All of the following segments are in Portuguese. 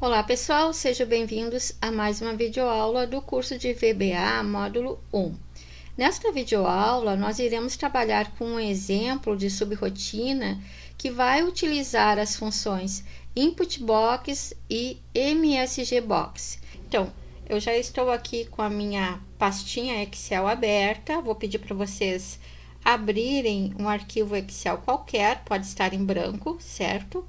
Olá pessoal, sejam bem-vindos a mais uma videoaula do curso de VBA módulo 1. Nesta videoaula, nós iremos trabalhar com um exemplo de subrotina que vai utilizar as funções InputBox e MSGBox. Então, eu já estou aqui com a minha pastinha Excel aberta, vou pedir para vocês abrirem um arquivo Excel qualquer, pode estar em branco, certo?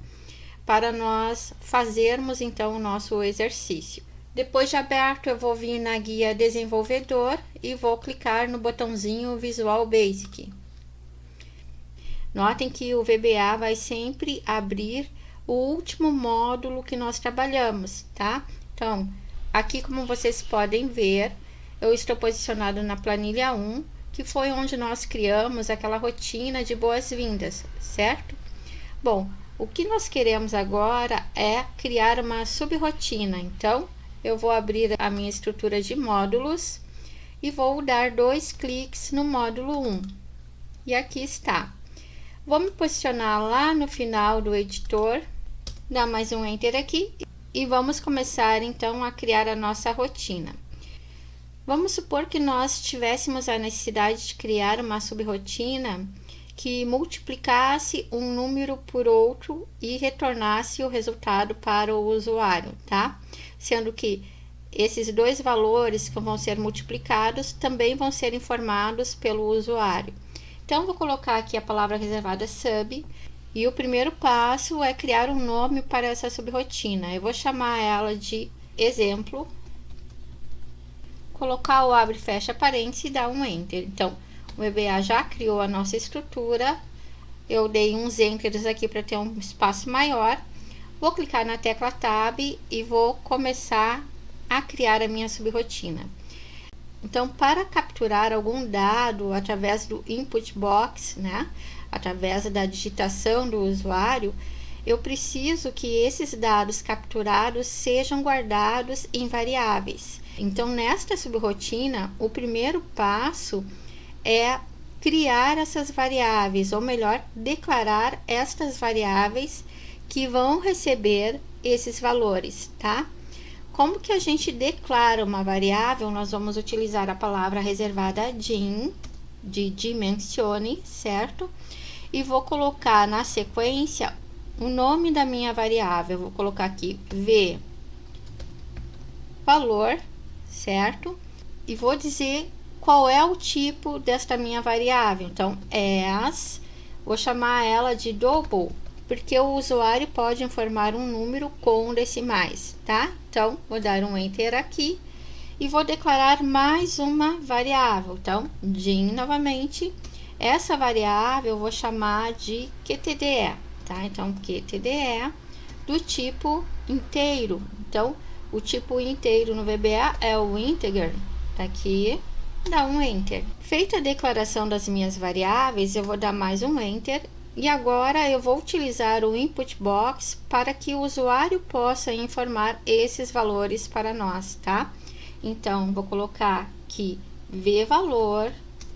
Para nós fazermos então o nosso exercício. Depois de aberto, eu vou vir na guia desenvolvedor e vou clicar no botãozinho Visual Basic. Notem que o VBA vai sempre abrir o último módulo que nós trabalhamos, tá? Então, aqui como vocês podem ver, eu estou posicionado na planilha 1, que foi onde nós criamos aquela rotina de boas-vindas, certo? Bom, o que nós queremos agora é criar uma subrotina. Então, eu vou abrir a minha estrutura de módulos e vou dar 2 cliques no módulo 1. E aqui está. Vou me posicionar lá no final do editor, dar mais um Enter aqui e vamos começar então a criar a nossa rotina. Vamos supor que nós tivéssemos a necessidade de criar uma subrotina que multiplicasse um número por outro e retornasse o resultado para o usuário, tá? Sendo que esses dois valores que vão ser multiplicados também vão ser informados pelo usuário. Então, vou colocar aqui a palavra reservada sub e o primeiro passo é criar um nome para essa subrotina. Eu vou chamar ela de exemplo, colocar o abre e fecha parênteses e dar um Enter. Então, o VBA já criou a nossa estrutura, eu dei uns enters aqui para ter um espaço maior. Vou clicar na tecla Tab e vou começar a criar a minha subrotina. Então, para capturar algum dado através do input box, né, através da digitação do usuário, eu preciso que esses dados capturados sejam guardados em variáveis. Então, nesta subrotina, o primeiro passo é criar essas variáveis, ou melhor, declarar estas variáveis que vão receber esses valores, tá? Como que a gente declara uma variável? Nós vamos utilizar a palavra reservada dim, de dimensione, certo? E vou colocar na sequência o nome da minha variável. Vou colocar aqui v valor, certo? E vou dizer qual é o tipo desta minha variável. Então, vou chamar ela de double, porque o usuário pode informar um número com decimais, tá? Então, vou dar um Enter aqui e vou declarar mais uma variável. Então, dim novamente. Essa variável eu vou chamar de QTDE, tá? Então, QTDE do tipo inteiro. Então, o tipo inteiro no VBA é o integer, tá aqui. Dá um Enter. Feita a declaração das minhas variáveis, eu vou dar mais um Enter. E agora eu vou utilizar o input box para que o usuário possa informar esses valores para nós, tá? Então, vou colocar que vValor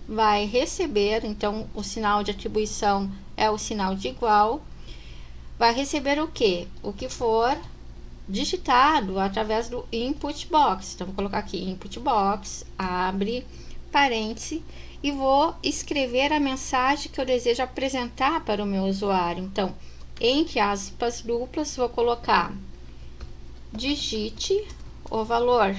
vai receber, então o sinal de atribuição é o sinal de igual. Vai receber o quê? O que for digitado através do input box. Então, vou colocar aqui input box, abre parêntese e vou escrever a mensagem que eu desejo apresentar para o meu usuário. Então, entre aspas duplas, vou colocar digite o valor,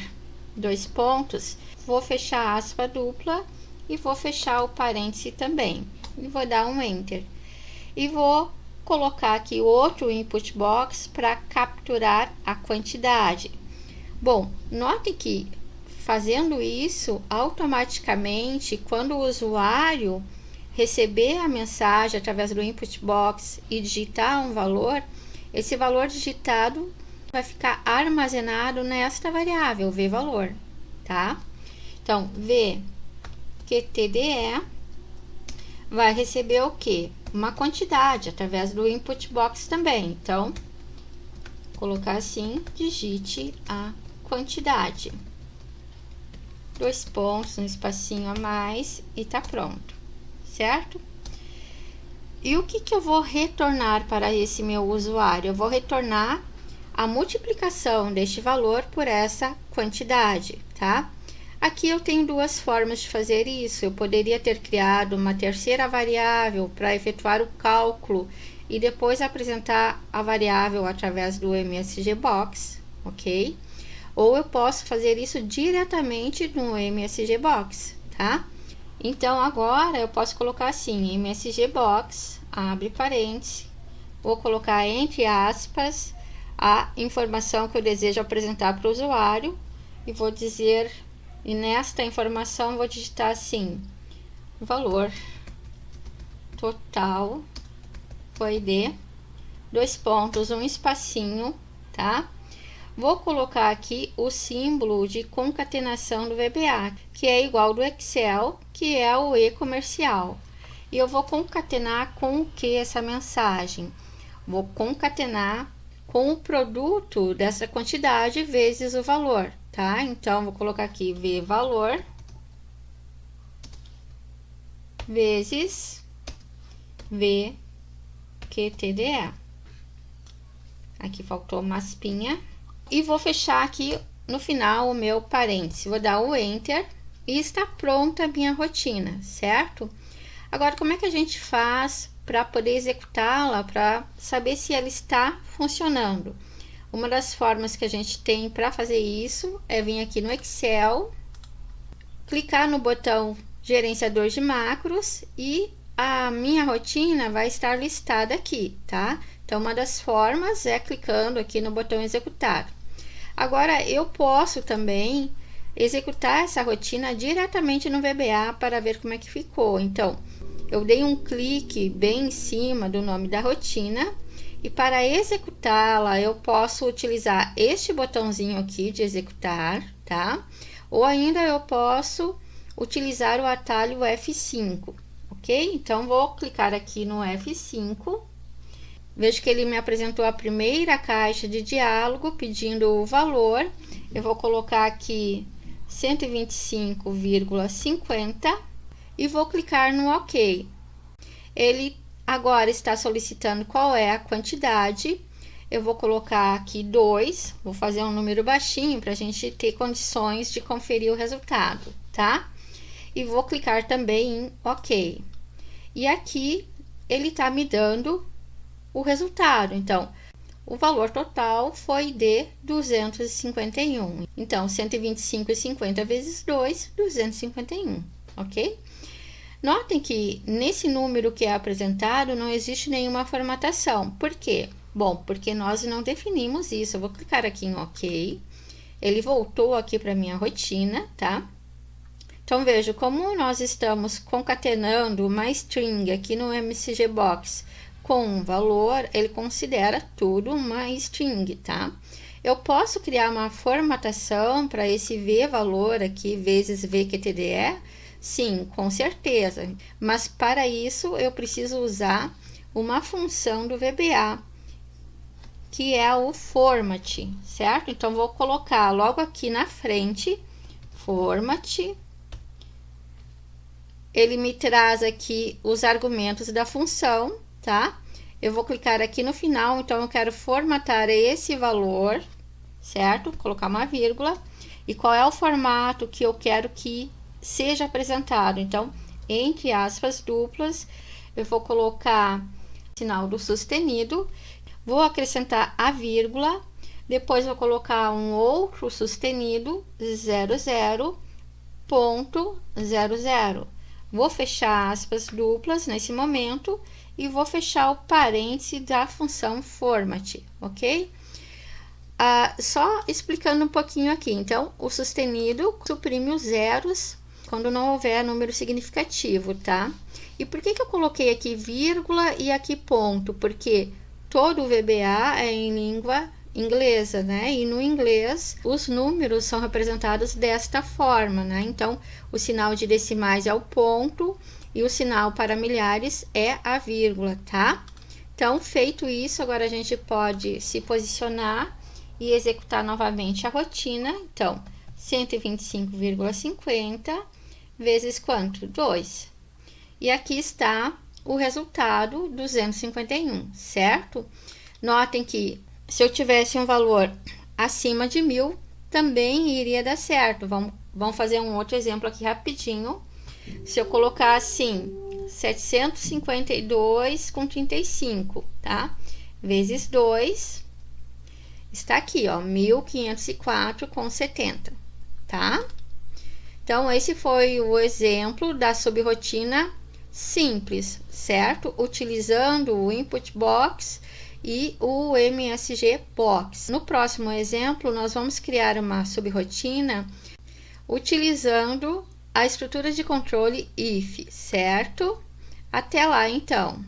2 pontos, vou fechar a aspa dupla e vou fechar o parêntese também. E vou dar um Enter. E vou colocar aqui outro input box para capturar a quantidade. Bom, note que fazendo isso, automaticamente, quando o usuário receber a mensagem através do input box e digitar um valor, esse valor digitado vai ficar armazenado nesta variável, vValor, tá? Então, vQTDE vai receber o quê? Uma quantidade através do input box também. Então, vou colocar assim, digite a quantidade. 2 pontos, um espacinho a mais e tá pronto, certo? E o que eu vou retornar para esse meu usuário? Eu vou retornar a multiplicação deste valor por essa quantidade, tá? Aqui eu tenho duas formas de fazer isso. Eu poderia ter criado uma terceira variável para efetuar o cálculo e depois apresentar a variável através do MSG Box, ok? Ou eu posso fazer isso diretamente no MSG Box, tá? Então, agora eu posso colocar assim, MSG Box, abre parênteses, vou colocar entre aspas a informação que eu desejo apresentar para o usuário e vou dizer, e nesta informação vou digitar assim, valor total foi de, dois pontos, um espacinho, tá? Vou colocar aqui o símbolo de concatenação do VBA, que é igual do Excel, que é o e-comercial. E eu vou concatenar com o que essa mensagem? Vou concatenar com o produto dessa quantidade vezes o valor, tá? Então, vou colocar aqui V valor vezes V QTDE. Aqui faltou uma aspinha. E vou fechar aqui no final o meu parêntese. Vou dar o Enter e está pronta a minha rotina, certo? Agora, como é que a gente faz para poder executá-la, para saber se ela está funcionando? Uma das formas que a gente tem para fazer isso é vir aqui no Excel, clicar no botão Gerenciador de Macros e a minha rotina vai estar listada aqui, tá? Então, uma das formas é clicando aqui no botão Executar. Agora, eu posso também executar essa rotina diretamente no VBA para ver como é que ficou. Então, eu dei um clique bem em cima do nome da rotina e para executá-la, eu posso utilizar este botãozinho aqui de executar, tá? Ou ainda eu posso utilizar o atalho F5, ok? Então, vou clicar aqui no F5. Vejo que ele me apresentou a primeira caixa de diálogo pedindo o valor. Eu vou colocar aqui 125,50 e vou clicar no OK. Ele agora está solicitando qual é a quantidade. Eu vou colocar aqui 2, vou fazer um número baixinho para a gente ter condições de conferir o resultado, tá? E vou clicar também em OK. E aqui ele está me dando o resultado. Então, o valor total foi de 251. Então, 125,50 vezes 2, 251, ok? Notem que nesse número que é apresentado não existe nenhuma formatação. Por quê? Bom, porque nós não definimos isso. Eu vou clicar aqui em OK. Ele voltou aqui para minha rotina, tá? Então, vejo como nós estamos concatenando uma string aqui no MSG Box com um valor, ele considera tudo uma string, tá? Eu posso criar uma formatação para esse V valor aqui, vezes VQTDE? Sim, com certeza. Mas para isso, eu preciso usar uma função do VBA, que é o format, certo? Então, vou colocar logo aqui na frente, format. Ele me traz aqui os argumentos da função, tá? Eu vou clicar aqui no final, então eu quero formatar esse valor, certo? Colocar uma vírgula. E qual é o formato que eu quero que seja apresentado? Então, entre aspas duplas, eu vou colocar sinal do sustenido, vou acrescentar a vírgula, depois vou colocar um outro sustenido, 00.00. Vou fechar aspas duplas nesse momento e vou fechar o parêntese da função format, ok? Só explicando um pouquinho aqui. Então, o sustenido suprime os zeros quando não houver número significativo, tá? E por que eu coloquei aqui vírgula e aqui ponto? Porque todo o VBA é em língua inglesa, né? E no inglês, os números são representados desta forma, né? Então, o sinal de decimais é o ponto e o sinal para milhares é a vírgula, tá? Então, feito isso, agora a gente pode se posicionar e executar novamente a rotina. Então, 125,50 vezes quanto? 2. E aqui está o resultado, 251, certo? Notem que Se eu tivesse um valor acima de 1000, também iria dar certo. Vamos fazer um outro exemplo aqui rapidinho. Se eu colocar assim, 752,35, tá? Vezes 2, está aqui, ó, 1504,70, tá? Então, esse foi o exemplo da subrrotina simples, certo? Utilizando o Input Box e o MSG Box. No próximo exemplo, nós vamos criar uma subrrotina utilizando a estrutura de controle if, certo? Até lá, então!